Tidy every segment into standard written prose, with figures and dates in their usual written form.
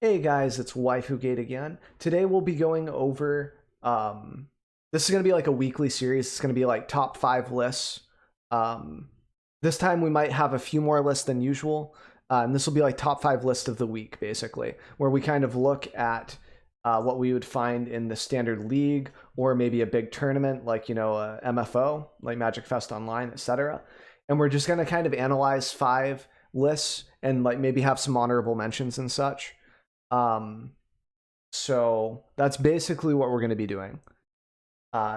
Hey guys, it's WaifuGate again. Today we'll be going over this is going to be like a weekly series. It's going to be like top 5 lists. Um this time we might have a few more lists than usual. And this will be like top 5 list of the week basically, where we kind of look at what we would find in the standard league or maybe a big tournament like, MFO, like Magic Fest Online, etc. And we're just going to kind of analyze 5 lists and like maybe have some honorable mentions and such. Um, so that's basically what we're going to be doing.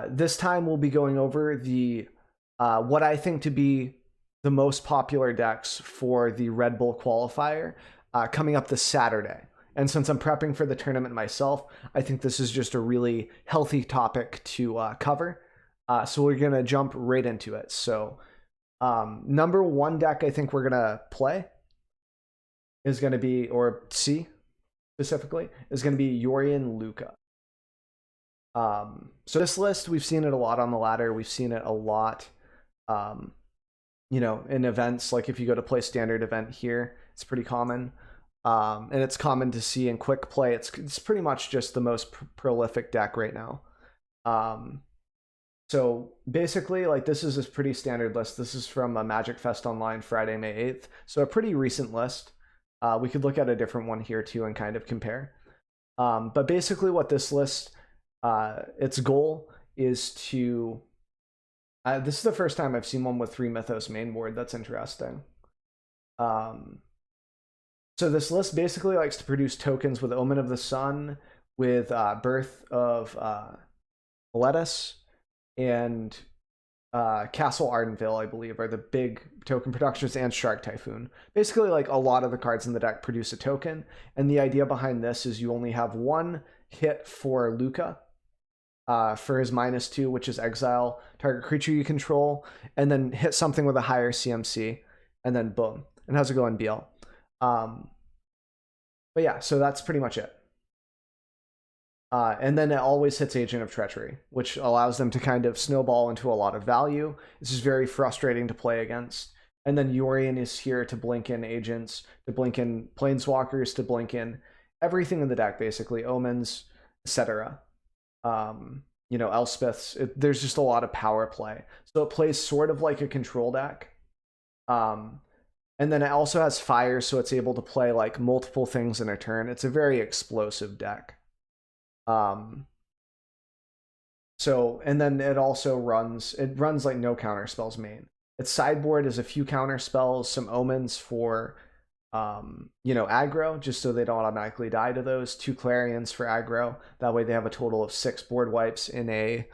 This time we'll be going over the what I think to be the most popular decks for the Red Bull Qualifier coming up this Saturday. And since I'm prepping for the tournament myself, I think this is just a really healthy topic to cover. So we're going to jump right into it. So number 1 deck I think we're going to play is going to be, or see, specifically, is going to be Yorion Luca. So this list, we've seen it a lot on the ladder. We've seen it a lot, in events. Like if you go to play standard event here, it's pretty common. And it's common to see in quick play. It's pretty much just the most prolific deck right now. So basically, like this is a pretty standard list. This is from a Magic Fest Online Friday, May 8th. So a pretty recent list. We could look at a different one here too and kind of compare. But basically what this list, its goal is to, this is the first time I've seen one with 3 Mythos main board. That's interesting. So this list basically likes to produce tokens with Omen of the Sun, with Birth of Lettuce, and Castle Ardenville, I believe, are the big token productions, and Shark Typhoon. Basically, like a lot of the cards in the deck produce a token, and the idea behind this is you only have 1 hit for Luca for his -2, which is exile target creature you control, and then hit something with a higher CMC, and then boom. And how's it going, BL? But yeah, so that's pretty much it. And then it always hits Agent of Treachery, which allows them to kind of snowball into a lot of value. This is very frustrating to play against. And then Yorion is here to blink in agents, to blink in planeswalkers, to blink in everything in the deck, basically, omens, etc. Elspeths. There's just a lot of power play. So it plays sort of like a control deck. And then it also has fire, so it's able to play like multiple things in a turn. It's a very explosive deck. And then it also runs like no counter spells main. Its sideboard is a few counter spells, some omens for aggro, just so they don't automatically die to those, 2 clarions for aggro. That way they have a total of 6 board wipes in a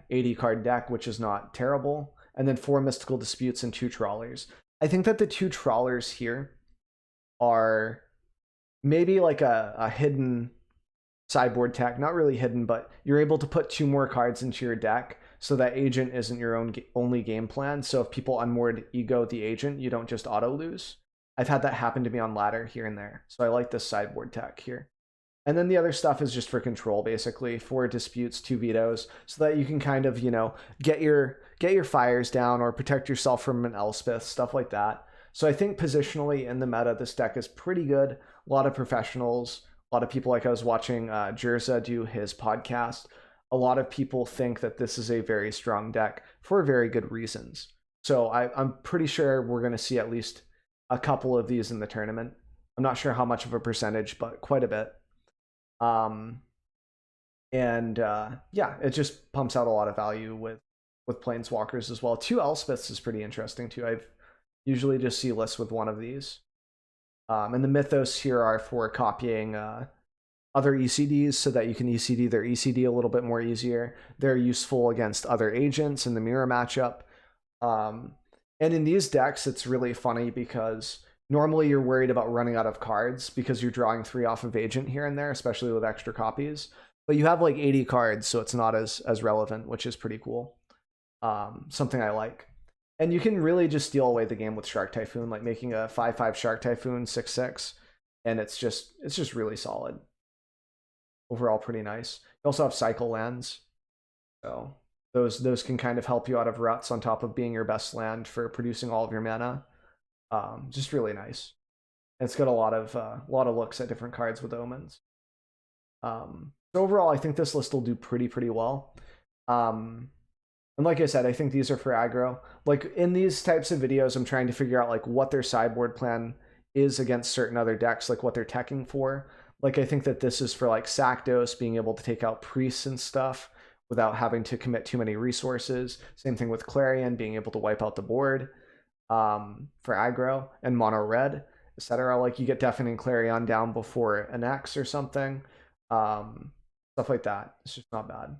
80 card deck, which is not terrible. And then 4 mystical disputes and 2 trawlers. I think that the 2 trawlers here are maybe like a hidden sideboard tech, not really hidden, but you're able to put 2 more cards into your deck, so that agent isn't your only game plan. So if people unmoored ego the agent, you don't just auto lose. I've had that happen to me on ladder here and there, so I like this sideboard tech here. And then the other stuff is just for control, basically 4 disputes, 2 vetoes, so that you can kind of get your fires down or protect yourself from an Elspeth, stuff like that. So I think positionally in the meta, this deck is pretty good. A lot of professionals. A lot of people, like I was watching Jerza do his podcast, a lot of people think that this is a very strong deck for very good reasons. So I'm pretty sure we're going to see at least a couple of these in the tournament. I'm not sure how much of a percentage, but quite a bit. Yeah, it just pumps out a lot of value with planeswalkers as well. 2 Elspeths is pretty interesting too. I've usually just see lists with 1 of these. And the mythos here are for copying other ECDs so that you can ECD their ECD a little bit more easier. They're useful against other agents in the mirror matchup. And in these decks, it's really funny because normally you're worried about running out of cards because you're drawing 3 off of agent here and there, especially with extra copies. But you have like 80 cards, so it's not as relevant, which is pretty cool. Something I like. And you can really just steal away the game with Shark Typhoon, like making a 5/5 Shark Typhoon 6/6, and it's just really solid. Overall, pretty nice. You also have cycle lands, so those can kind of help you out of ruts on top of being your best land for producing all of your mana. Just really nice. It's got a lot of looks at different cards with omens. So overall, I think this list will do pretty well. And like I said, I think these are for aggro. Like in these types of videos, I'm trying to figure out like what their sideboard plan is against certain other decks, like what they're teching for. Like I think that this is for like Sakdos, being able to take out priests and stuff without having to commit too many resources. Same thing with Clarion, being able to wipe out the board for aggro and mono red, etc. Like you get Deafening Clarion down before an X or something. Stuff like that. It's just not bad.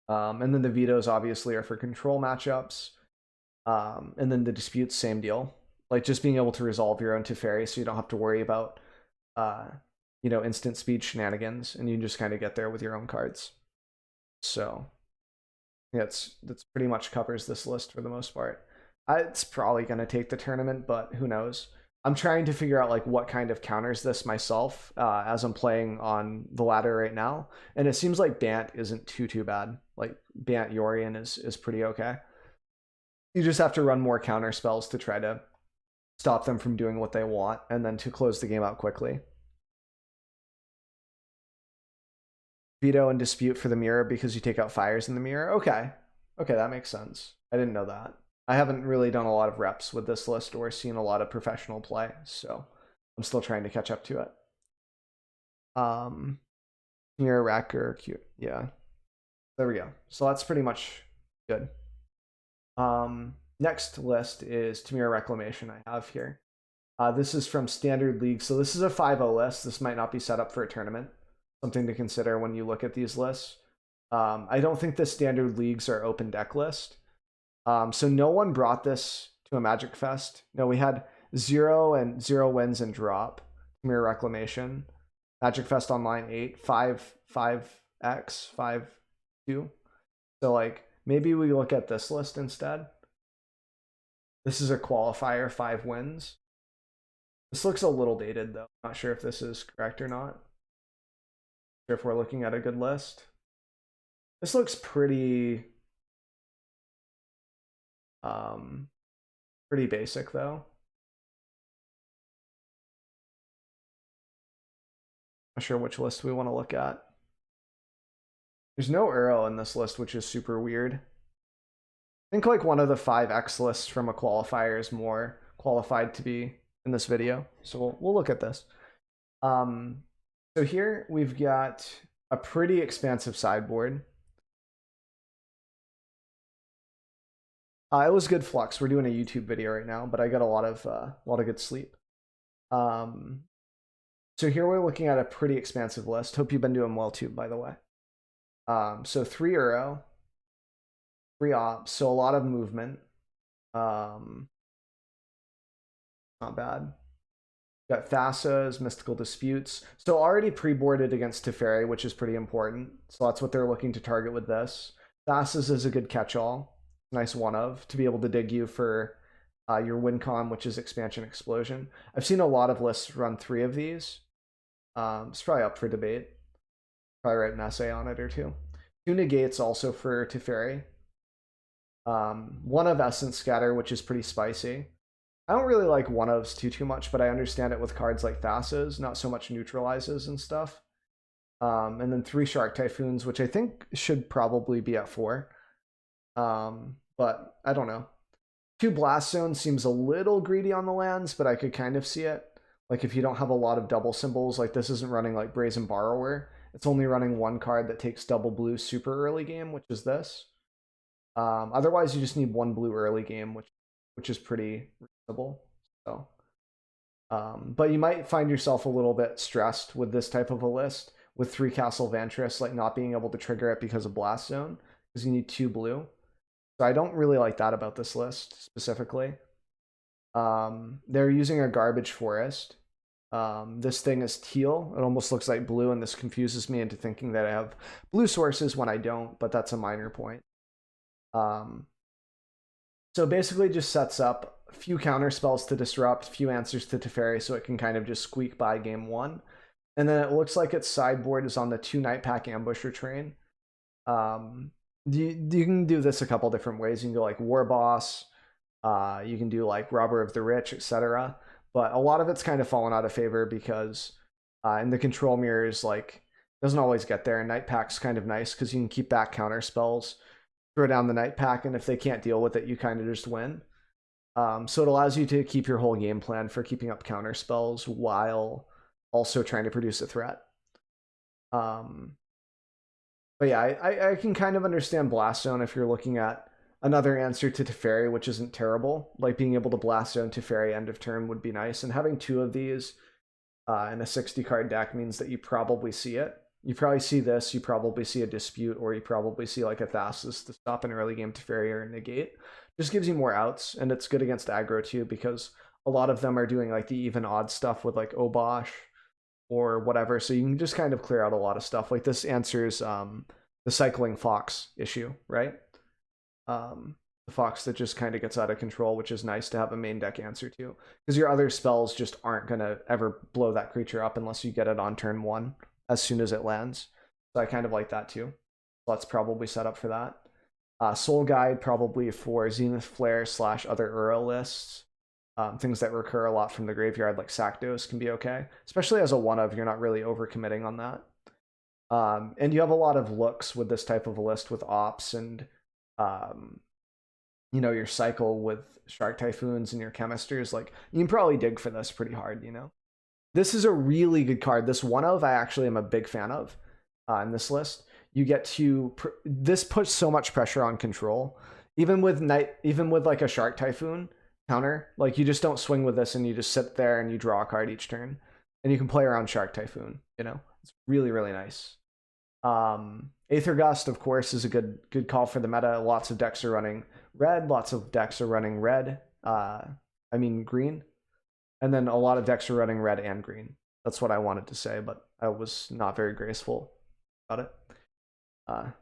And then the vetoes obviously are for control matchups. And then the disputes, same deal. Like just being able to resolve your own Teferi so you don't have to worry about instant speed shenanigans, and you just kind of get there with your own cards. So yeah, that's pretty much covers this list for the most part. It's probably going to take the tournament, but who knows? I'm trying to figure out like what kind of counters this myself as I'm playing on the ladder right now, and it seems like Bant isn't too bad. Like Bant Yorion is pretty okay. You just have to run more counter spells to try to stop them from doing what they want, and then to close the game out quickly. Veto and dispute for the mirror because you take out fires in the mirror. Okay, that makes sense. I didn't know that. I haven't really done a lot of reps with this list or seen a lot of professional play, so I'm still trying to catch up to it. Mirror Racker, cute. Yeah. There we go. So that's pretty much good. Next list is Tamir Reclamation I have here. This is from Standard League. So this is a 5-0 list. This might not be set up for a tournament. Something to consider when you look at these lists. I don't think the Standard Leagues are open deck list. So no one brought this to a Magic Fest. No, we had 0 wins and drop. Tamir Reclamation. Magic Fest Online 8, 5x, 5-2. So like maybe we look at this list instead. This is a qualifier, 5 wins. This looks a little dated though. Not sure if this is correct or not. Not sure if we're looking at a good list. This looks pretty basic though. Not sure which list we want to look at. There's no Uro in this list, which is super weird. I think like one of the 5X lists from a qualifier is more qualified to be in this video. So we'll look at this. So here we've got a pretty expansive sideboard. It was good flux. We're doing a YouTube video right now, but I got a lot of good sleep. So here we're looking at a pretty expansive list. Hope you've been doing well too, by the way. So 3 Uro, 3 ops, so a lot of movement. Not bad. Got Thassa's, Mystical Disputes. So already pre-boarded against Teferi, which is pretty important. So that's what they're looking to target with this. Thassa's is a good catch-all. Nice one of to be able to dig you for your win con, which is Expansion Explosion. I've seen a lot of lists run 3 of these. It's probably up for debate. Probably write an essay on it or 2. 2 negates also for Teferi. 1 of Essence Scatter, which is pretty spicy. I don't really like 1 ofs too much, but I understand it with cards like Thassa's, not so much neutralizes and stuff. And then 3 Shark Typhoons, which I think should probably be at 4. But I don't know. 2 Blast Zones seems a little greedy on the lands, but I could kind of see it. Like if you don't have a lot of double symbols, like this isn't running like Brazen Borrower. It's only running 1 card that takes double blue super early game, which is this. Otherwise, you just need 1 blue early game, which is pretty reasonable. So, but you might find yourself a little bit stressed with this type of a list with 3 Castle Vantress, like not being able to trigger it because of Blast Zone, because you need 2 blue. So I don't really like that about this list specifically. They're using a Garbage Forest. This thing is teal. It almost looks like blue, and this confuses me into thinking that I have blue sources when I don't, but that's a minor point. So basically just sets up a few counter spells to disrupt, few answers to Teferi, so it can kind of just squeak by game 1. And then it looks like its sideboard is on the 2 Nightpack Ambusher train. You can do this a couple different ways. You can go like War Boss, you can do like Robber of the Rich, etc. but a lot of it's kind of fallen out of favor because in the control mirrors, like, doesn't always get there. And Night Pack's kind of nice because you can keep back counter spells, throw down the Night Pack, and if they can't deal with it, you kind of just win. So it allows you to keep your whole game plan for keeping up counter spells while also trying to produce a threat. But yeah, I can kind of understand Blast Zone if you're looking at another answer to Teferi, which isn't terrible. Like being able to Blast Zone Teferi end of turn would be nice. And having two of these in a 60 card deck means that you probably see it. You probably see this, you probably see a Dispute, or you probably see like a Thassus to stop an early game Teferi or Negate. Just gives you more outs, and it's good against aggro too, because a lot of them are doing like the even odd stuff with like Obosh or whatever, so you can just kind of clear out a lot of stuff. Like this answers the cycling fox issue, right? The fox that just kind of gets out of control, which is nice to have a main deck answer to, because your other spells just aren't going to ever blow that creature up unless you get it on turn 1 as soon as it lands. So I kind of like that too. Let's probably set up for that. Soul Guide probably for Zenith Flare / other Ura lists. Things that recur a lot from the graveyard, like Sakdos, can be okay, especially as a one of. You're not really overcommitting on that. And you have a lot of looks with this type of a list with ops and you know, your cycle with Shark Typhoons and your chemisters. Like, you can probably dig for this pretty hard, you know. This is a really good card. This one of I actually am a big fan of in this list. You get to this puts so much pressure on control, even with like a Shark Typhoon counter. Like, you just don't swing with this and you just sit there and you draw a card each turn, and you can play around Shark Typhoon. You know, it's really, really nice. Aether Gust, of course, is a good call for the meta. Lots of decks are running red. Lots of decks are running red. Green. And then a lot of decks are running red and green. That's what I wanted to say, but I was not very graceful about it.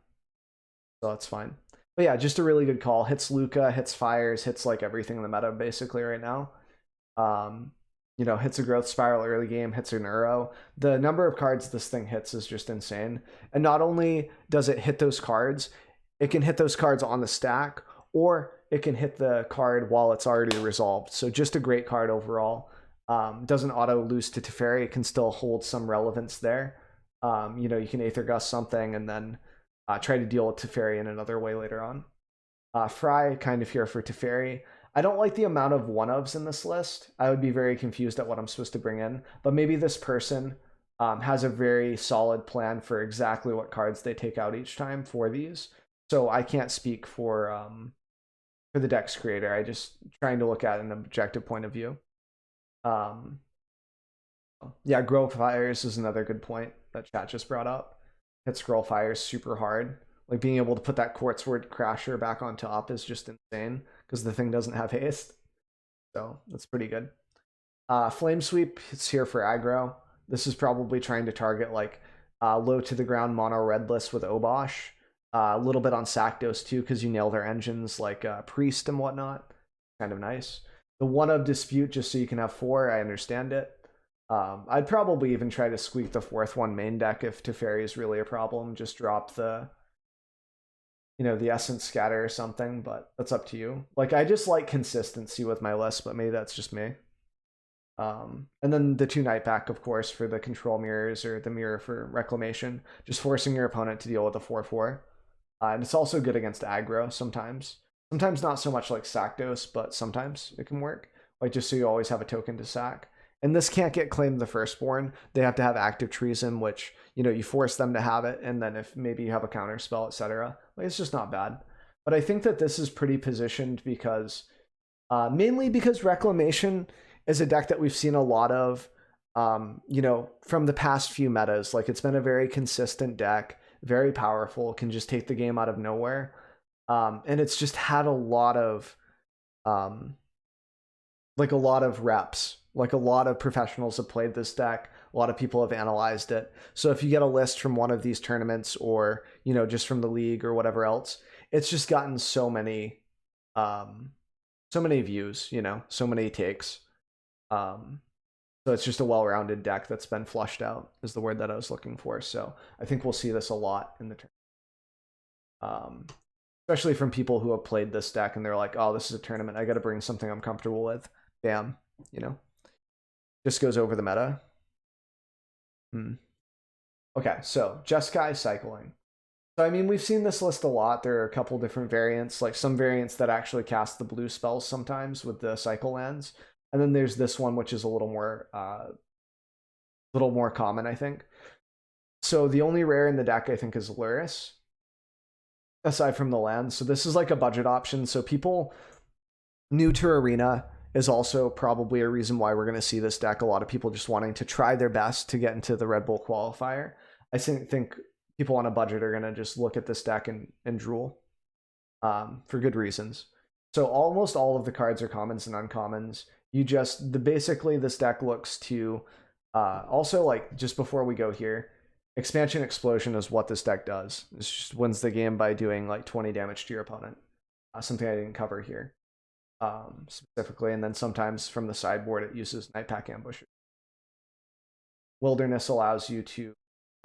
So that's fine. But yeah, just a really good call. Hits Luca, hits Fires, hits like everything in the meta basically right now. You know, hits a Growth Spiral early game, hits an Uro. The number of cards this thing hits is just insane. And not only does it hit those cards, it can hit those cards on the stack, or it can hit the card while it's already resolved. So just a great card overall. Doesn't auto lose to Teferi. It can still hold some relevance there. You know, you can Aether Gust something and then try to deal with Teferi in another way later on. Fry, kind of here for Teferi. I don't like the amount of one-ofs in this list. I would be very confused at what I'm supposed to bring in. But maybe this person has a very solid plan for exactly what cards they take out each time for these. So I can't speak for the deck's creator. I just trying to look at an objective point of view. Yeah, Grow Fires is another good point that chat just brought up. Hit Scroll Fires super hard. Like, being able to put that Quartzword Crasher back on top is just insane because the thing doesn't have haste. So that's pretty good. Flame Sweep, it's here for aggro. This is probably trying to target like low to the ground mono red list with Obosh. A little bit on Sakdos too, because you nail their engines like Priest and whatnot. Kind of nice. The one of Dispute, just so you can have 4, I understand it. I'd probably even try to squeak the 4th one main deck if Teferi is really a problem. Just drop the, you know, the Essence Scatter or something, but that's up to you. Like, I just like consistency with my list, but maybe that's just me. And then the 2 Night Pack, of course, for the control mirrors or the mirror for Reclamation, just forcing your opponent to deal with a 4/4. And it's also good against aggro sometimes. Sometimes not so much like Sakdos, but sometimes it can work. Like, just so you always have a token to sack. And this can't get claimed the Firstborn. They have to have Active Treason, which, you know, you force them to have it, and then if maybe you have a counter spell, etc. Like, it's just not bad. But I think that this is pretty positioned because, mainly because Reclamation is a deck that we've seen a lot of, you know, from the past few metas. Like, it's been a very consistent deck, very powerful, can just take the game out of nowhere. And it's just had a lot of, like, a lot of reps. Like, a lot of professionals have played this deck. A lot of people have analyzed it. So if you get a list from one of these tournaments or, you know, just from the league or whatever else, it's just gotten so many views, you know, so many takes. So it's just a well-rounded deck that's been flushed out is the word that I was looking for. So I think we'll see this a lot in the tournament. Especially from people who have played this deck and they're like, oh, this is a tournament. I got to bring something I'm comfortable with. Bam, you know. Just goes over the meta. Okay, so Jeskai cycling. So I mean, we've seen this list a lot. There are a couple different variants, like some variants that actually cast the blue spells sometimes with the cycle lands, and then there's this one which is a little more common, I think. So the only rare in the deck I think is Luris, aside from the lands. So this is like a budget option. So people new to Arena is also probably a reason why we're going to see this deck. A lot of people just wanting to try their best to get into the Red Bull Qualifier. I think people on a budget are going to just look at this deck and drool for good reasons. So almost all of the cards are commons and uncommons. Basically this deck looks to also, like, just before we go here, Expansion Explosion is what this deck does. It just wins the game by doing like 20 damage to your opponent. Something I didn't cover here specifically. And then sometimes from the sideboard it uses Night Pack Ambusher. Wilderness allows you to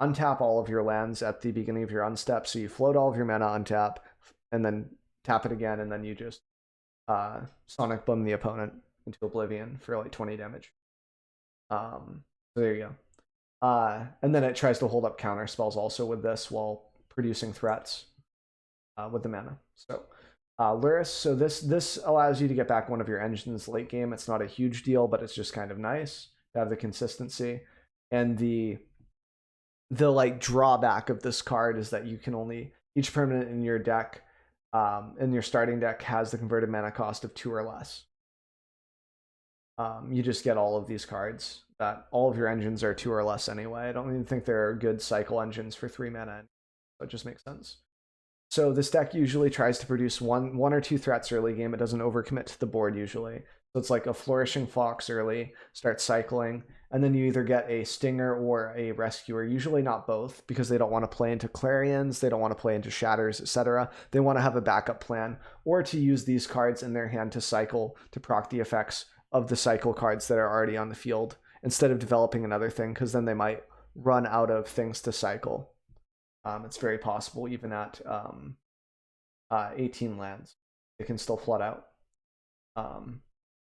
untap all of your lands at the beginning of your unstep. So you float all of your mana, untap, and then tap it again, and then you just Sonic Boom the opponent into oblivion for like 20 damage. So there you go. And then it tries to hold up counter spells also with this while producing threats with the mana. So Luris, so this allows you to get back one of your engines late game. It's not a huge deal, but it's just kind of nice to have the consistency. And the like drawback of this card is that you can only, each permanent in your deck, in your starting deck, has the converted mana cost of 2 or less. You just get all of these cards that all of your engines are 2 or less anyway. I don't even think there are good cycle engines for 3 mana, so it just makes sense. So this deck usually tries to produce one or two threats early game. It doesn't overcommit to the board usually. So it's like a Flourishing Fox early, start cycling, and then you either get a Stinger or a Rescuer, usually not both, because they don't want to play into Clarions, they don't want to play into Shatters, etc. They want to have a backup plan, or to use these cards in their hand to cycle, to proc the effects of the cycle cards that are already on the field, instead of developing another thing, because then they might run out of things to cycle. It's very possible, even at 18 lands, it can still flood out.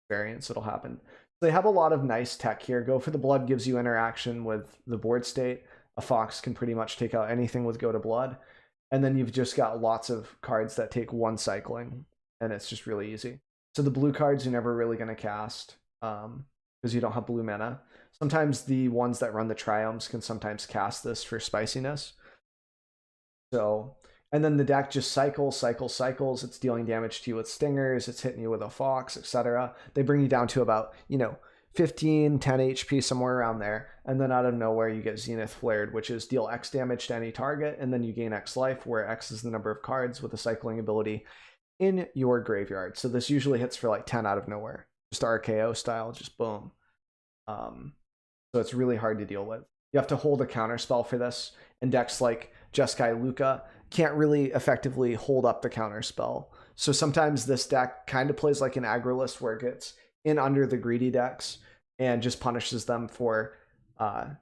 Variants, it'll happen. So they have a lot of nice tech here. Go for the Blood gives you interaction with the board state. A Fox can pretty much take out anything with Go to Blood. And then you've just got lots of cards that take 1 cycling, and it's just really easy. So the blue cards you're never really going to cast because you don't have blue mana. Sometimes the ones that run the Triomes can sometimes cast this for spiciness. So, and then the deck just cycles. It's dealing damage to you with Stingers, it's hitting you with a Fox, etc. They bring you down to about, 15, 10 HP, somewhere around there. And then out of nowhere, you get Zenith Flared, which is deal X damage to any target, and then you gain X life, where X is the number of cards with a cycling ability in your graveyard. So this usually hits for like 10 out of nowhere. Just RKO style, just boom. So it's really hard to deal with. You have to hold a counter spell for this, and decks like Jeskai Luca can't really effectively hold up the counter spell. So sometimes this deck kind of plays like an aggro list, where it gets in under the greedy decks and just punishes them for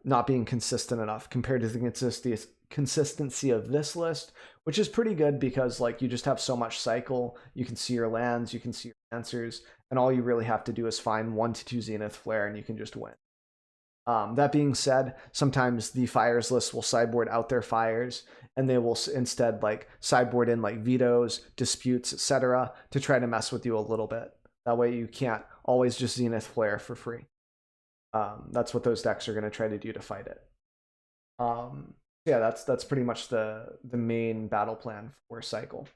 not being consistent enough compared to the consistency of this list, which is pretty good because like you just have so much cycle. You can see your lands, you can see your answers, and all you really have to do is find 1 to 2 Zenith Flare and you can just win. That being said, sometimes the fires list will sideboard out their fires, and they will instead like sideboard in like vetoes, disputes, etc. to try to mess with you a little bit. That way you can't always just Zenith Flare for free. That's what those decks are going to try to do to fight it. Yeah, that's pretty much the main battle plan for cycle.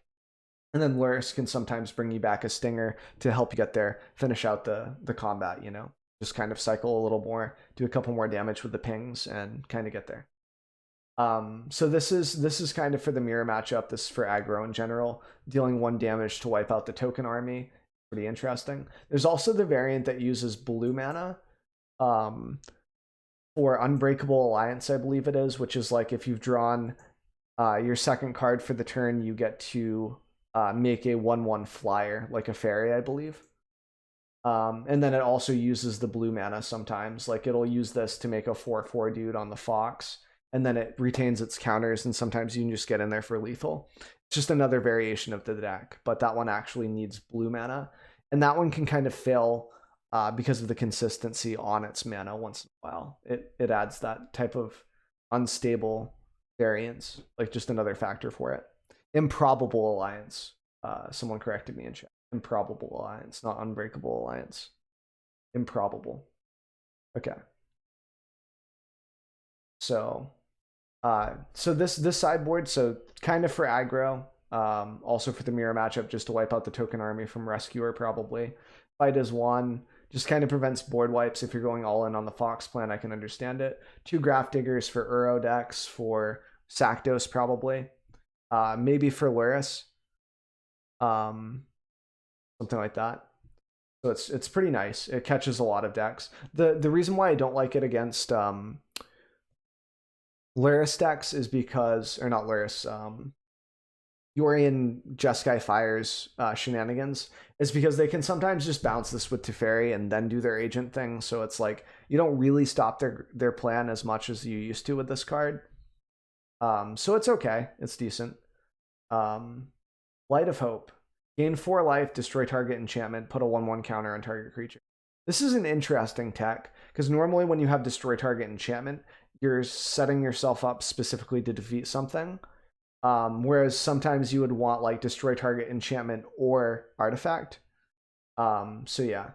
And then Luris can sometimes bring you back a Stinger to help you get there, finish out the combat, just kind of cycle a little more, do a couple more damage with the pings, and kind of get there. So this is kind of for the mirror matchup. This is for aggro in general, dealing 1 damage to wipe out the token army. Pretty interesting. There's also the variant that uses blue mana for Unbreakable Alliance, I believe it is, which is like if you've drawn your second card for the turn, you get to make a 1/1 flyer, like a fairy, I believe. And then it also uses the blue mana sometimes. Like it'll use this to make a 4/4 dude on the Fox, and then it retains its counters, and sometimes you can just get in there for lethal. It's just another variation of the deck, but that one actually needs blue mana. And that one can kind of fail because of the consistency on its mana once in a while. It adds that type of unstable variance, like just another factor for it. Improbable alliance. Someone corrected me in chat. Improbable alliance, not unbreakable alliance. Improbable. Okay. So this sideboard, so kind of for aggro, also for the mirror matchup, just to wipe out the token army from Rescuer probably. Fight is 1, just kind of prevents board wipes. If you're going all in on the Fox plan, I can understand it. 2 Graph Diggers for Uro decks, for Sakdos probably. Maybe for Luris. Something like that. So it's pretty nice. It catches a lot of decks. The reason why I don't like it against Luris decks is because, or not Luris, Yorion Jeskai Fire's shenanigans is because they can sometimes just bounce this with Teferi and then do their agent thing. So it's like you don't really stop their plan as much as you used to with this card. So it's okay. It's decent. Light of Hope. Gain 4 life, destroy target enchantment, put a 1/1 counter on target creature. This is an interesting tech, because normally when you have destroy target enchantment, you're setting yourself up specifically to defeat something. Whereas sometimes you would want like destroy target enchantment or artifact. So yeah.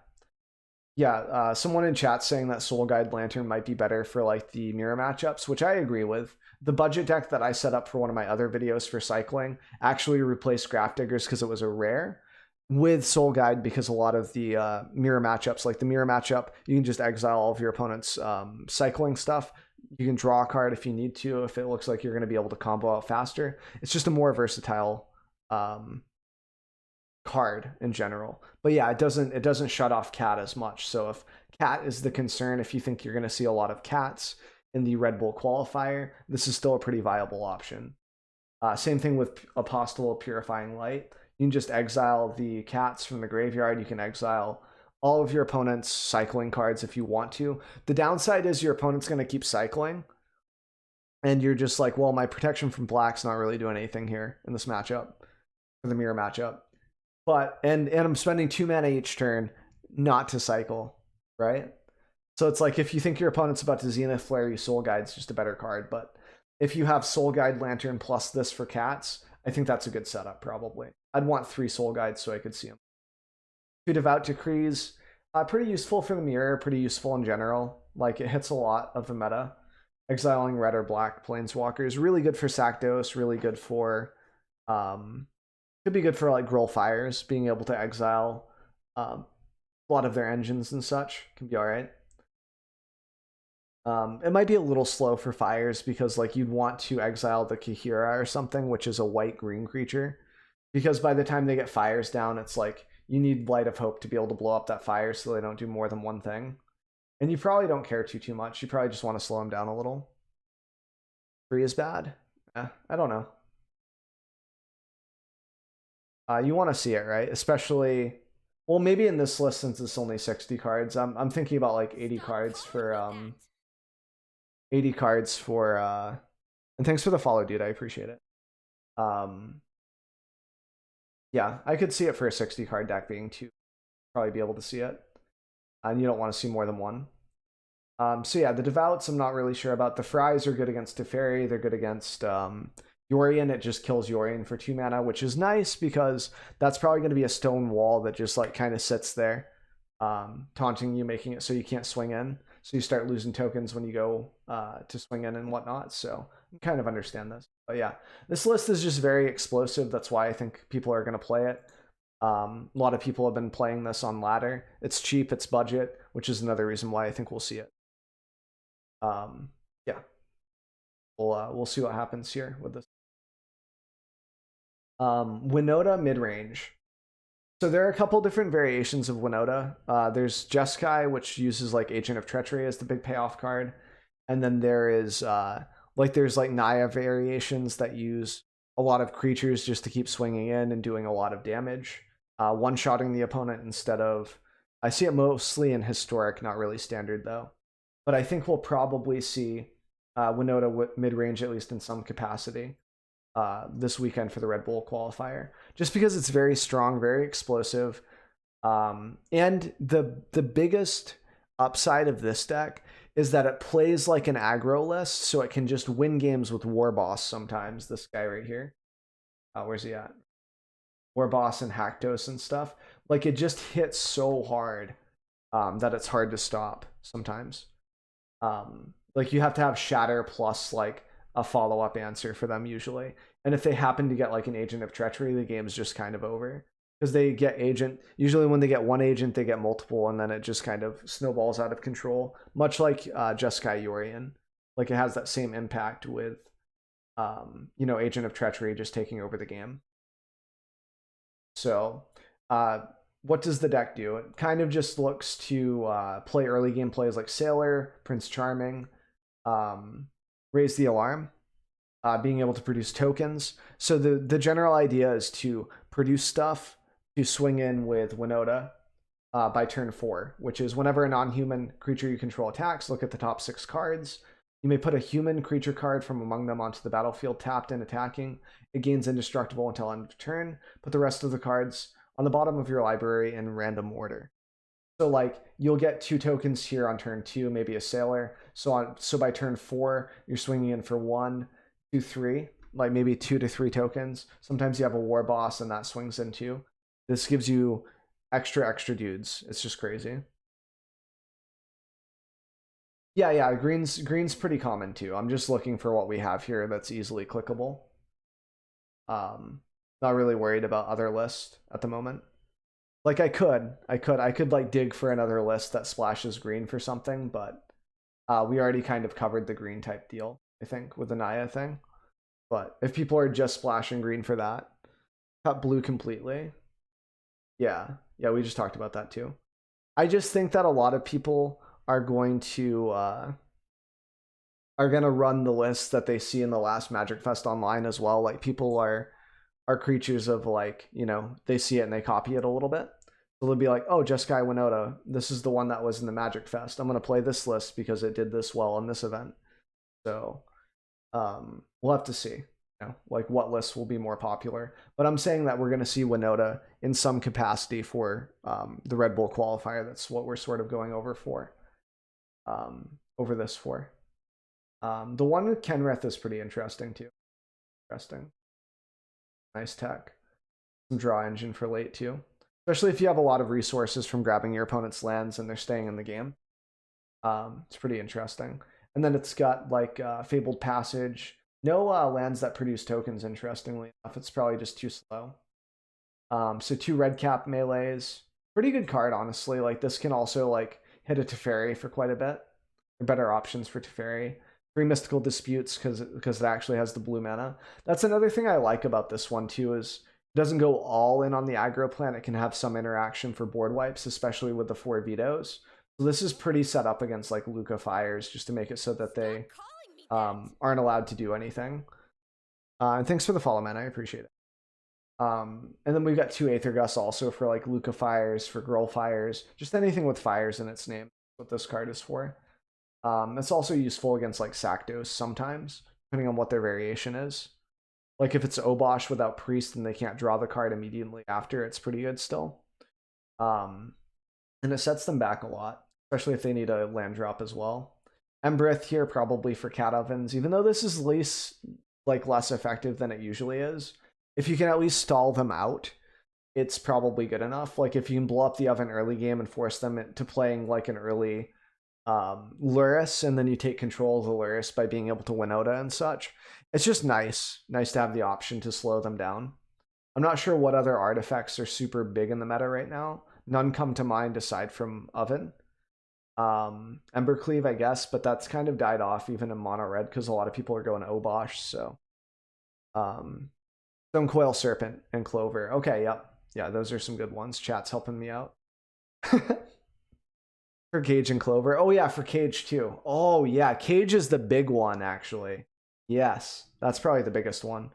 Someone in chat saying that Soul Guide Lantern might be better for like the mirror matchups, which I agree with. The budget deck that I set up for one of my other videos for cycling actually replaced Graph Diggers because it was a rare with Soul Guide, because a lot of the mirror matchups, like the mirror matchup, you can just exile all of your opponent's cycling stuff. You can draw a card if you need to, if it looks like you're going to be able to combo out faster. It's just a more versatile card in general. But yeah, it doesn't shut off cat as much. So if cat is the concern, if you think you're going to see a lot of cats in the Red Bull Qualifier, this is still a pretty viable option. Same thing with Apostle of Purifying Light. You can just exile the cats from the graveyard. You can exile all of your opponent's cycling cards if you want to. The downside is your opponent's going to keep cycling, and you're just like, well, my protection from black's not really doing anything here in this matchup, for the mirror matchup. But and I'm spending 2 mana each turn not to cycle, right? So it's like if you think your opponent's about to Zenith Flare, you Soul Guide's just a better card. But if you have Soul Guide Lantern plus this for cats, I think that's a good setup probably. I'd want 3 Soul Guides so I could see them. 2 Devout Decrees, pretty useful for the mirror, pretty useful in general. Like it hits a lot of the meta. Exiling red or black planeswalkers, really good for Sakdos, really good for could be good for like Groll Fires, being able to exile a lot of their engines and such can be all right. It might be a little slow for Fires because like you'd want to exile the Kahira or something, which is a white-green creature, because by the time they get Fires down, it's like you need Light of Hope to be able to blow up that fire so they don't do more than one thing. And you probably don't care too much. You probably just want to slow them down a little. 3 is bad. I don't know. You want to see it, right? Especially, well, maybe in this list since it's only 60 cards. I'm thinking about like 80 cards for 80 cards for and thanks for the follow, dude. I appreciate it. Yeah, I could see it for a 60 card deck being 2. Probably be able to see it. And you don't want to see more than 1. So yeah, the Devouts I'm not really sure about. The Fries are good against Teferi. They're good against Yorion. It just kills Yorion for 2 mana, which is nice because that's probably going to be a stone wall that just like kind of sits there, taunting you, making it so you can't swing in. So you start losing tokens when you go to swing in and whatnot. So I kind of understand this. But yeah, this list is just very explosive. That's why I think people are going to play it. A lot of people have been playing this on ladder. It's cheap, it's budget, which is another reason why I think we'll see it. Yeah, we'll see what happens here with this. Winona Midrange. So there are a couple different variations of Winona. There's Jeskai, which uses like Agent of Treachery as the big payoff card, and then there is there's like Naya variations that use a lot of creatures just to keep swinging in and doing a lot of damage, one-shotting the opponent instead of. I see it mostly in historic, not really standard though. But I think we'll probably see Winona Midrange at least in some capacity this weekend for the Red Bull Qualifier, just because it's very strong, very explosive. And the biggest upside of this deck is that it plays like an aggro list, so it can just win games with War Boss sometimes. This guy right here. Where's he at? War Boss and Haktos and stuff. Like it just hits so hard that it's hard to stop sometimes. Like you have to have Shatter plus like a follow-up answer for them usually. And if they happen to get like an Agent of Treachery, the game's just kind of over. Because they get agent, usually when they get one agent, they get multiple, and then it just kind of snowballs out of control. Much like Jeskai Yorian. Like it has that same impact with Agent of Treachery just taking over the game. So what does the deck do? It kind of just looks to play early game plays like Sailor, Prince Charming, Raise the Alarm, being able to produce tokens. So the general idea is to produce stuff to swing in with Winona by turn 4, which is whenever a non-human creature you control attacks, look at the top 6 cards. You may put a human creature card from among them onto the battlefield tapped and attacking. It gains indestructible until end of turn. Put the rest of the cards on the bottom of your library in random order. So like you'll get 2 tokens here on turn 2, maybe a Sailor. So by turn 4, you're swinging in for 1, 2, 3, like maybe 2 to 3 tokens. Sometimes you have a War Boss and that swings in too. This gives you extra dudes. It's just crazy. Yeah, green's pretty common too. I'm just looking for what we have here that's easily clickable. Not really worried about other lists at the moment. Like I could like dig for another list that splashes green for something, but we already kind of covered the green type deal, I think, with the Naya thing. But if people are just splashing green for that, cut blue completely. Yeah, we just talked about that too. I just think that a lot of people are going to run the list that they see in the last Magic Fest online as well. Like people are creatures of like, they see it and they copy it a little bit. So they'll be like, oh, Jeskai Winona, this is the one that was in the Magic Fest. I'm going to play this list because it did this well in this event. So we'll have to see, like what lists will be more popular. But I'm saying that we're going to see Winona in some capacity for the Red Bull Qualifier. That's what we're sort of going over for. Over this for. The one with Kenrith is pretty interesting too. Interesting. Nice tech. Some draw engine for late too. Especially if you have a lot of resources from grabbing your opponent's lands and they're staying in the game. It's pretty interesting. And then it's got like Fabled Passage. No lands that produce tokens, interestingly enough. It's probably just too slow. So 2 red cap melees. Pretty good card, honestly. Like this can also like hit a Teferi for quite a bit. Better options for Teferi. 3 Mystical Disputes because it actually has the blue mana. That's another thing I like about this one too, is it doesn't go all in on the aggro plan. It can have some interaction for board wipes, especially with the 4 vetoes. So this is pretty set up against like Luca Fires, just to make it so that they aren't allowed to do anything. And thanks for the follow, man. I appreciate it. And then we've got 2 Aether Gusts also for like Luca Fires, for Girl Fires, just anything with fires in its name. What this card is for. It's also useful against like Saktos sometimes, depending on what their variation is. Like if it's Obosh without Priest and they can't draw the card immediately after, it's pretty good still. And it sets them back a lot, especially if they need a land drop as well. Embrith here probably for Cat Ovens, even though this is less effective than it usually is. If you can at least stall them out, it's probably good enough. Like if you can blow up the oven early game and force them into playing like an early Luris, and then you take control of the Luris by being able to Winota and such. It's just nice to have the option to slow them down. I'm not sure what other artifacts are super big in the meta right now. None come to mind aside from Oven. Embercleave, I guess, but that's kind of died off even in mono red because a lot of people are going Obosh. So Stone Coil Serpent and Clover. Okay, yep. Yeah, those are some good ones. Chat's helping me out. For Cage and Clover. Oh yeah, for Cage too. Oh yeah, Cage is the big one actually. Yes, that's probably the biggest one,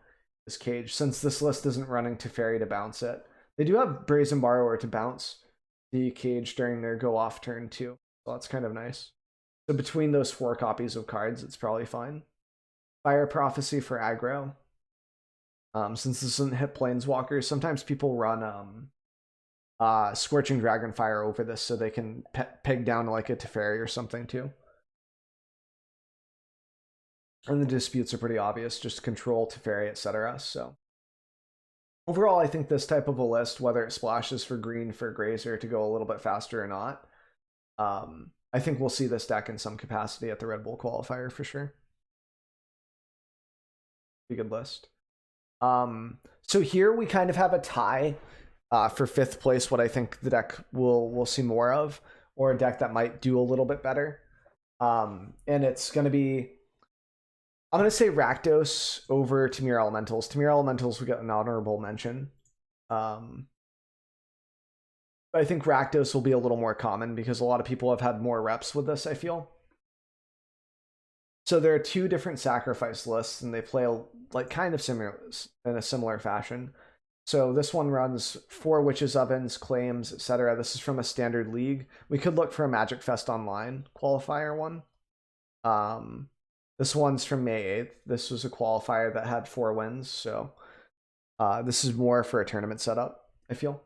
is Cage, since this list isn't running Teferi to bounce it. They do have Brazen Borrower to bounce the Cage during their go off turn too, so that's kind of nice. So between those 4 copies of cards, it's probably fine. Fire Prophecy for aggro. Since this doesn't hit Planeswalkers, sometimes people run Scorching Dragonfire over this so they can peg down like a Teferi or something too. And the disputes are pretty obvious, just control, Teferi, etc. So overall, I think this type of a list, whether it splashes for green for Grazer to go a little bit faster or not, I think we'll see this deck in some capacity at the Red Bull Qualifier for sure. Be a good list. So here we kind of have a tie for 5th place, what I think the deck we'll see more of, or a deck that might do a little bit better. And it's going to be, I'm going to say Rakdos over Tamir Elementals. Tamir Elementals we got an honorable mention. I think Rakdos will be a little more common because a lot of people have had more reps with this, I feel. So there are 2 different sacrifice lists, and they play like kind of similar in a similar fashion. So this one runs 4 Witches Ovens, Claims, etc. This is from a standard league. We could look for a Magic Fest Online qualifier one. This one's from May 8th. This was a qualifier that had 4 wins, so this is more for a tournament setup, I feel.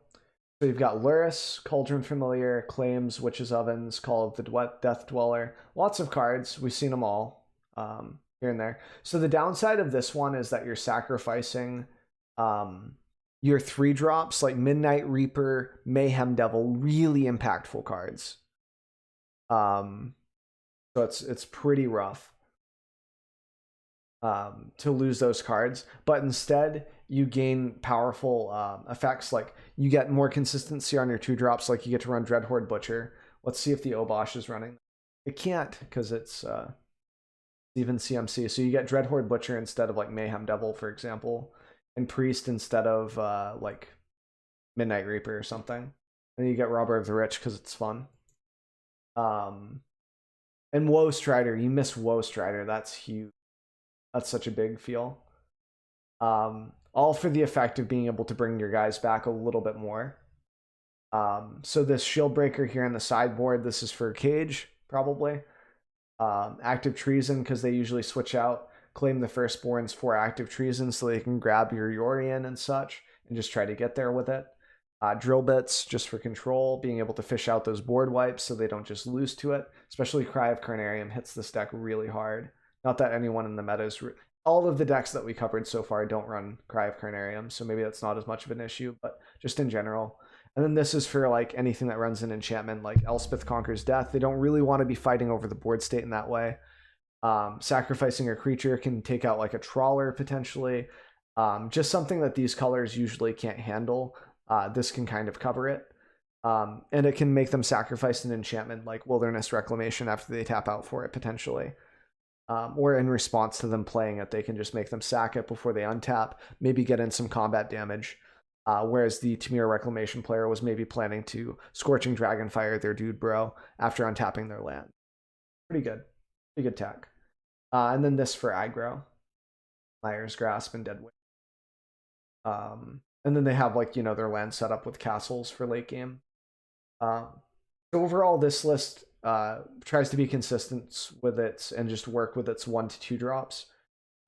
So you've got Luris, Cauldron Familiar, Claims, Witches Ovens, Call of the Death Dweller. Lots of cards. We've seen them all here and there. So the downside of this one is that you're sacrificing your 3 drops like Midnight Reaper, Mayhem Devil, really impactful cards. So it's pretty rough to lose those cards, but instead you gain powerful effects, like you get more consistency on your 2 drops, like you get to run Dreadhorde Butcher. Let's see if the Obosh is running. It can't because it's even CMC, so you get Dreadhorde Butcher instead of like Mayhem Devil, for example, and Priest instead of like Midnight Reaper or something. And you get Robber of the Rich because it's fun. And Woe Strider, you miss Woe Strider. That's huge. That's such a big feel. All for the effect of being able to bring your guys back a little bit more. So this Shield Breaker here in the sideboard, this is for Cage, probably. Active Treason, because they usually switch out. Claim the Firstborns for Active Treason so they can grab your Yorion and such, and just try to get there with it. Drill Bits, just for control, being able to fish out those board wipes so they don't just lose to it. Especially Cry of Carnarium hits this deck really hard. Not that anyone in the meta is... all of the decks that we covered so far don't run Cry of Carnarium, so maybe that's not as much of an issue, but just in general. And then this is for like anything that runs an enchantment, like Elspeth Conquers Death. They don't really want to be fighting over the board state in that way. Sacrificing a creature can take out like a Trawler potentially. Just something that these colors usually can't handle. This can kind of cover it. And it can make them sacrifice an enchantment like Wilderness Reclamation after they tap out for it potentially. Or in response to them playing it, they can just make them sack it before they untap, maybe get in some combat damage. Whereas the Tamir Reclamation player was maybe planning to Scorching Dragonfire their dude bro after untapping their land. Pretty good. Pretty good tech. And then this for aggro. Liar's Grasp and Dead Weight. And then they have like, you know, their land set up with castles for late game. So overall, this list tries to be consistent with it and just work with its 1 to 2 drops.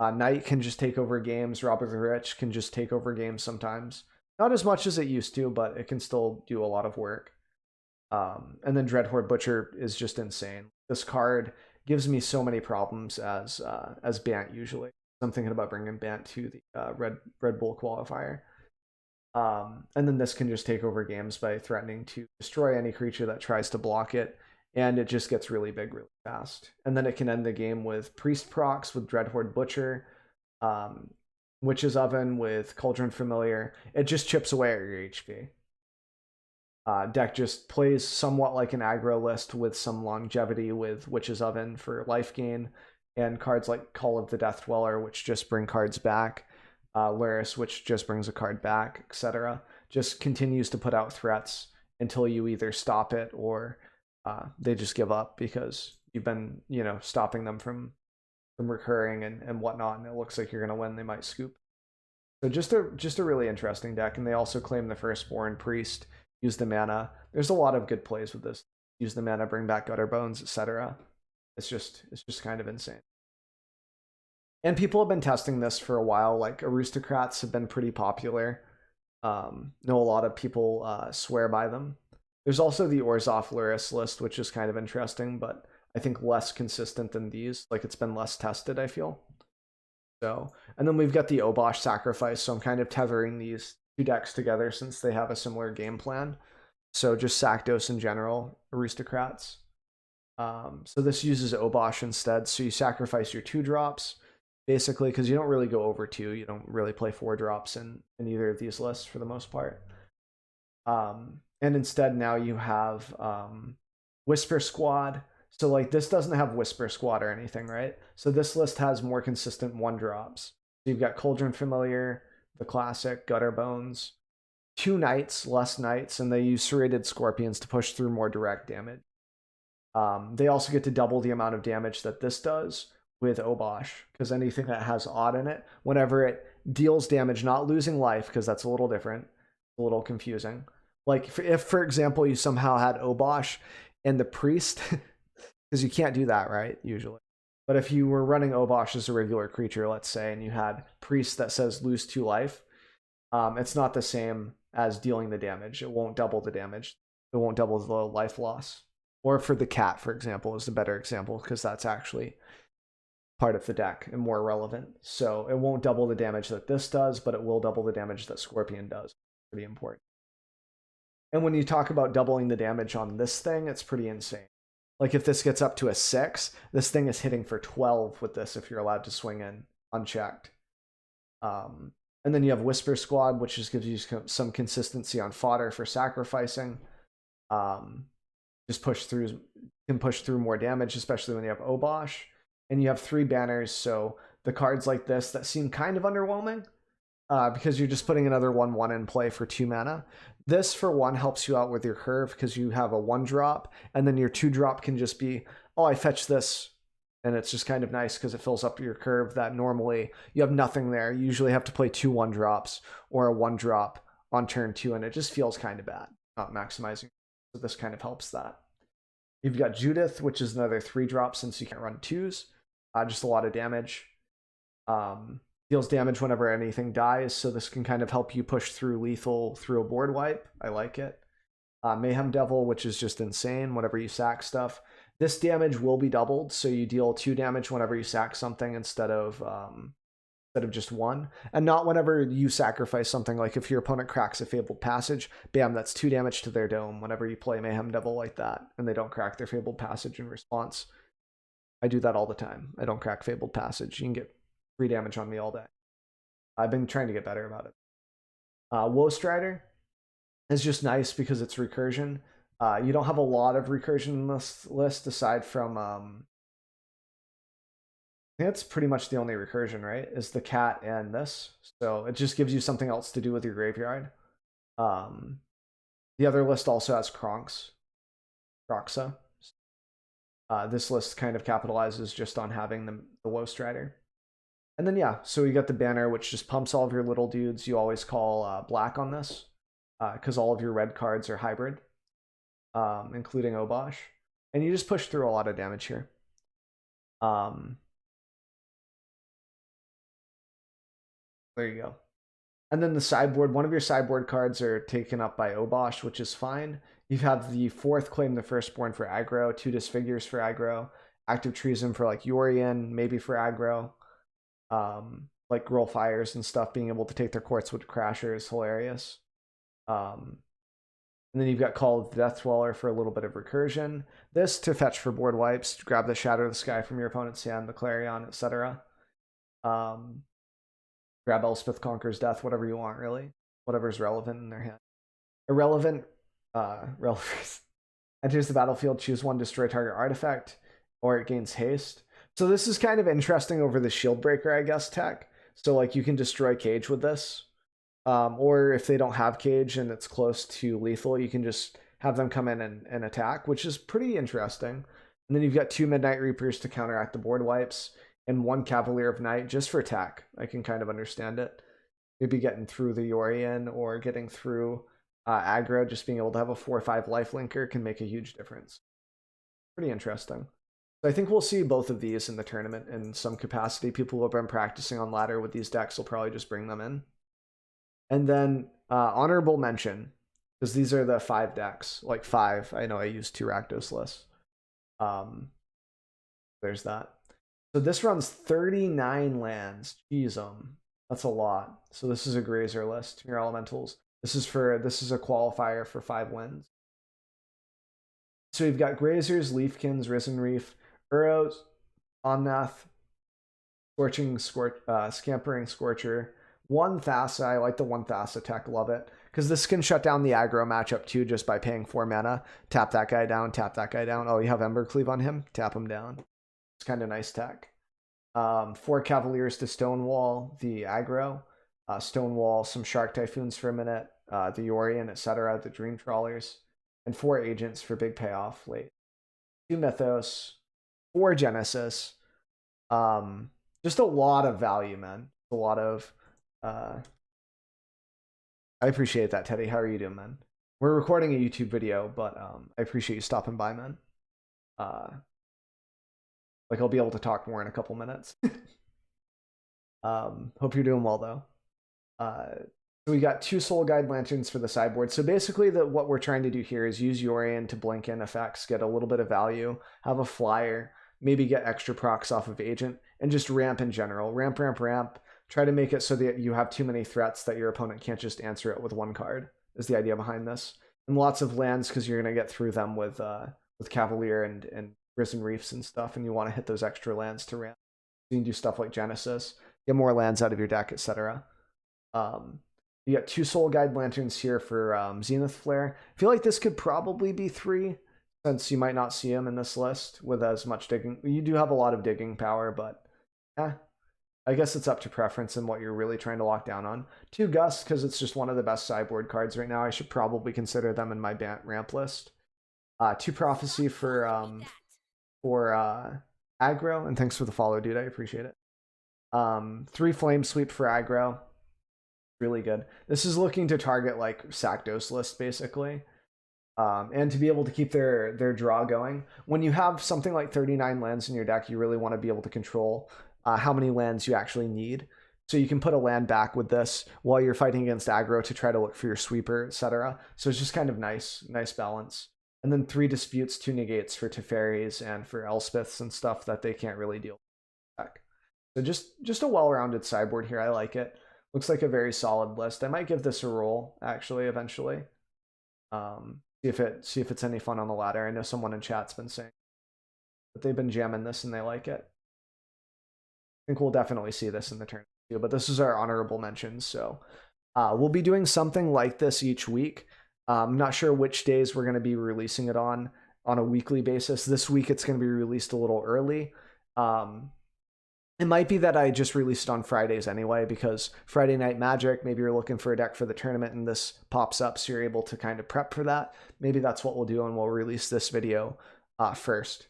Knight can just take over games. Robber the Rich can just take over games sometimes. Not as much as it used to, but it can still do a lot of work. And then Dreadhorde Butcher is just insane. This card gives me so many problems as Bant usually. I'm thinking about bringing Bant to the Red Bull Qualifier. And then this can just take over games by threatening to destroy any creature that tries to block it, and it just gets really big really fast. And then it can end the game with Priest procs with Dreadhorde Butcher, Witch's Oven with Cauldron Familiar. It just chips away at your HP. Deck just plays somewhat like an aggro list with some longevity with Witch's Oven for life gain, and cards like Call of the Death Dweller, which just bring cards back. Luris, which just brings a card back, etc. Just continues to put out threats until you either stop it or they just give up because you've been, you know, stopping them from recurring and whatnot, and it looks like you're gonna win. They might scoop. So just a really interesting deck, and they also claim the Firstborn Priest. Use the mana. There's a lot of good plays with this. Use the mana, bring back Gutter Bones, etc. It's just kind of insane. And people have been testing this for a while. Like Aristocrats have been pretty popular. Know a lot of people swear by them. There's also the Orzhov Luris list, which is kind of interesting, but I think less consistent than these. Like it's been less tested, I feel. So, and then we've got the Obosh Sacrifice. So I'm kind of tethering these two decks together since they have a similar game plan. So just Sakdos in general, Aristocrats. So this uses Obosh instead. So you sacrifice your 2-drops, basically, because you don't really go over 2. You don't really play 4-drops in either of these lists for the most part. And instead now you have Whisper Squad. So like this doesn't have Whisper Squad or anything, right? So this list has more consistent 1-drops. So you've got Cauldron Familiar, the classic, Gutter Bones, 2 Knights, less Knights, and they use Serrated Scorpions to push through more direct damage. They also get to double the amount of damage that this does with Obosh, because anything that has Odd in it, whenever it deals damage, not losing life, because that's a little different, a little confusing. Like if, for example, you somehow had Obosh and the Priest, because you can't do that, right, usually. But if you were running Obosh as a regular creature, let's say, and you had Priest that says lose 2 life, it's not the same as dealing the damage. It won't double the damage. It won't double the life loss. Or for the cat, for example, is a better example, because that's actually part of the deck and more relevant. So it won't double the damage that this does, but it will double the damage that Scorpion does. Pretty important. And when you talk about doubling the damage on this thing, it's pretty insane. Like if this gets up to a 6, this thing is hitting for 12 with this if you're allowed to swing in unchecked. And then you have Whisper Squad, which just gives you some consistency on fodder for sacrificing. Just can push through more damage, especially when you have Obosh. And you have 3 banners, so the cards like this that seem kind of underwhelming, because you're just putting another 1/1 in play for 2 mana. This, for one, helps you out with your curve, because you have a 1-drop, and then your 2-drop can just be, oh, I fetch this, and it's just kind of nice because it fills up your curve that normally you have nothing there. You usually have to play 2 1-drops or a 1-drop on turn 2, and it just feels kind of bad, not maximizing. So this kind of helps that. You've got Judith, which is another 3-drop since you can't run 2s. Just a lot of damage. Deals damage whenever anything dies, so this can kind of help you push through lethal through a board wipe. I like it. Mayhem Devil, which is just insane whenever you sack stuff. This damage will be doubled, so you deal 2 damage whenever you sack something instead of just 1, and not whenever you sacrifice something. Like if your opponent cracks a Fabled Passage, bam, that's 2 damage to their dome whenever you play Mayhem Devil like that, and they don't crack their Fabled Passage in response. I do that all the time. I don't crack Fabled Passage. You can get 3 damage on me all day. I've been trying to get better about it. Woe Strider is just nice because it's recursion. You don't have a lot of recursion in this list aside from I think that's pretty much the only recursion, right? Is the cat and this. So it just gives you something else to do with your graveyard. The other list also has Kroxa. This list kind of capitalizes just on having the Woe Strider. And then, yeah, so you got the banner, which just pumps all of your little dudes. You always call black on this, because all of your red cards are hybrid, including Obosh. And you just push through a lot of damage here. There you go. And then the sideboard, one of your sideboard cards are taken up by Obosh, which is fine. You have the 4th Claim the Firstborn for aggro, 2 Disfigures for aggro, Active Treason for like Yorion, maybe for aggro. Like Roll Fires and stuff, being able to take their Quartzwood Crasher is hilarious. And then you've got Call of the Death Dweller for a little bit of recursion. This to fetch for board wipes, grab the Shadow of the Sky from your opponent's hand, the Clarion, etc. Grab Elspeth Conquers Death, whatever you want, really. Whatever's relevant in their hand. Irrelevant, enters the battlefield, choose 1, destroy target artifact, or it gains haste. So this is kind of interesting over the Shield Breaker, I guess, tech. So like you can destroy Cage with this. Or if they don't have Cage and it's close to lethal, you can just have them come in and attack, which is pretty interesting. And then you've got 2 Midnight Reapers to counteract the board wipes, and 1 Cavalier of Night just for attack. I can kind of understand it. Maybe getting through the Yorion or getting through aggro, just being able to have a 4 or 5 lifelinker can make a huge difference. Pretty interesting. So I think we'll see both of these in the tournament in some capacity. People who have been practicing on ladder with these decks will probably just bring them in. And then honorable mention, because these are the 5 decks, like 5. I know I used 2 Rakdos lists. There's that. So this runs 39 lands. Jeez, that's a lot. So this is a grazer list. Your elementals. This is a qualifier for 5 wins. So we've got grazers, leafkins, risen reef, Uros, Omnath, scampering scorcher, 1 Thassa. I like the 1 Thassa tech, love it. Because this can shut down the aggro matchup too just by paying 4 mana. Tap that guy down, tap that guy down. Oh, you have Embercleave on him? Tap him down. It's kind of nice tech. 4 Cavaliers to Stonewall the aggro. Stonewall, some Shark Typhoons for a minute, the Yorion, etc., the Dream Trawlers, and 4 Agents for big payoff late. 2 Mythos, 4 Genesis. Just a lot of value, man. A lot of... I appreciate that, Teddy. How are you doing, man? We're recording a YouTube video, but I appreciate you stopping by, man. Like, I'll be able to talk more in a couple minutes. Hope you're doing well, though. So we got 2 Soul Guide Lanterns for the sideboard. So basically, what we're trying to do here is use Yorion to blink in effects, get a little bit of value, have a flyer, maybe get extra procs off of Agent, and just ramp in general. Ramp, ramp, ramp. Try to make it so that you have too many threats that your opponent can't just answer it with 1 card, is the idea behind this. And lots of lands, because you're going to get through them with Cavalier and Risen Reefs and stuff, and you want to hit those extra lands to ramp. You can do stuff like Genesis, get more lands out of your deck, etc. You got 2 Soul Guide Lanterns here for Zenith Flare. I feel like this could probably be 3, since you might not see them in this list with as much digging. You do have a lot of digging power, but I guess it's up to preference and what you're really trying to lock down on. 2 Gust, because it's just one of the best sideboard cards right now. I should probably consider them in my ramp list. 2 Prophecy for aggro, and thanks for the follow, dude. I appreciate it. 3 Flame Sweep for aggro. Really good. This is looking to target like Sakdos list, basically. And to be able to keep their draw going. When you have something like 39 lands in your deck, you really want to be able to control how many lands you actually need. So you can put a land back with this while you're fighting against aggro to try to look for your sweeper, etc. So it's just kind of nice balance. And then 3 Disputes, 2 Negates for Teferis and for Elspeths and stuff that they can't really deal with. So just a well-rounded sideboard here. I like it. Looks like a very solid list. I might give this a roll, actually, eventually. See if it's any fun on the ladder. I know someone in chat's been saying that they've been jamming this and they like it. I think we'll definitely see this in the tournament too, but this is our honorable mentions. So we'll be doing something like this each week. I'm not sure which days we're going to be releasing it on a weekly basis. This week it's going to be released a little early. It might be that I just released it on Fridays anyway, because Friday Night Magic, maybe you're looking for a deck for the tournament and this pops up, so you're able to kind of prep for that. Maybe that's what we'll do, and we'll release this video first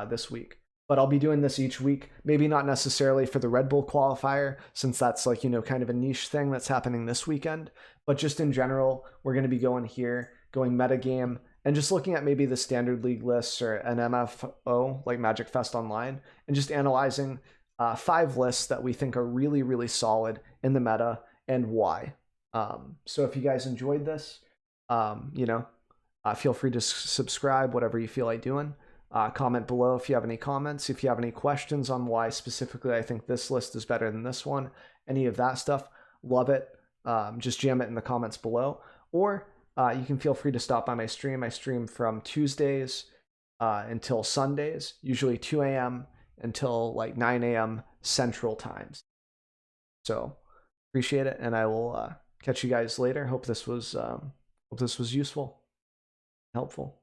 this week. But I'll be doing this each week, maybe not necessarily for the Red Bull Qualifier, since that's like, kind of a niche thing that's happening this weekend. But just in general, we're going to be going here, going metagame, and just looking at maybe the standard league lists or an MFO, like Magic Fest Online, and just analyzing 5 lists that we think are really, really solid in the meta and why. So if you guys enjoyed this, feel free to subscribe, whatever you feel like doing. Comment below if you have any comments, if you have any questions on why specifically I think this list is better than this one, any of that stuff, love it. Just jam it in the comments below. Or you can feel free to stop by my stream. I stream from Tuesdays until Sundays, usually 2 a.m. until like 9 a.m. Central Times. So appreciate it, and I will catch you guys later. Hope this was useful, helpful.